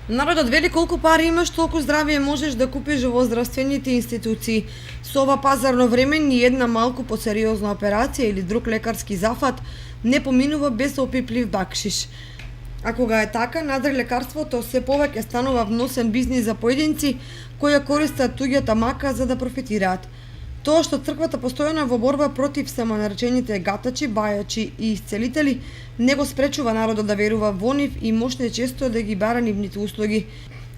Народот вели колку пари имаш, толку здравие можеш да купиш во здравствените институции. Со ова пазарно време ни една малку посериозна операција или друг лекарски зафат не поминува без опиплив бакшиш. А кога е така, надри лекарството се повеќе станува вносен бизнис за поединци кои ја користат туѓата мака за да профитираат. Тоа што црквата постојано во борба против самонаречените гатачи, бајачи и исцелители не го спречува народот да верува во нив и мошне често да ги бара нивните услуги.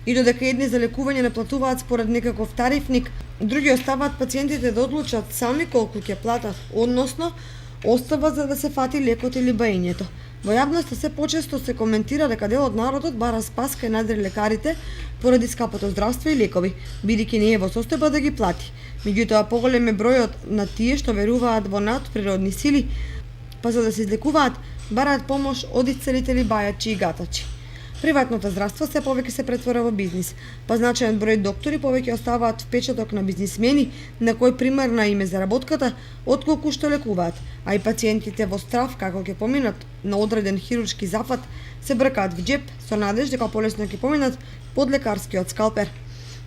И додека едни за лекување не платуваат според некаков тарифник, други оставаат пациентите да одлучат сами колку ќе платат, односно остава за да се фати лекот или баењето. Во јавноста се почесто се коментира дека дел од народот бара спас кај надри лекарите поради скапото здравство и лекови, бидејќи не е во состојба да ги плати. Меѓутоа поголем е бројот на тие што веруваат во надприродни сили, па за да се излекуваат, бараат помош од исцелители, бајачи и гатачи. Приватното здравство се повеќе се претвора во бизнис, па значаен број доктори повеќе оставаат впечаток на бизнисмени на кој примарна им е заработката, отколку што лекуваат, а и пациентите во страв како ќе поминат на одреден хируршки зафат се бркаат в џеп со надеж дека полесно ќе поминат под лекарскиот скалпер.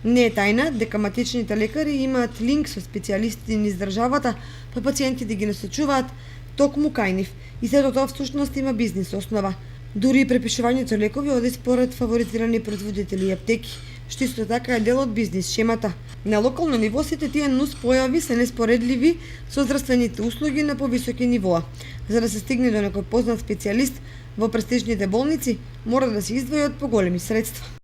Не е тајна дека матичните лекари имаат линк со специјалисти низ државата, па пациентите ги насочуваат токму кај нив и сето тоа всушност има бизнис основа. Дури и препишувањето лекови оди според фаворизирани производители и аптеки, што исто така е дел од бизнис шемата. На локално ниво сите тие нус појави се неспоредливи со здравствените услуги на повисоки нивоа. За да се стигне до некој познат специјалист во престижните болници, мора да се издвојат поголеми средства.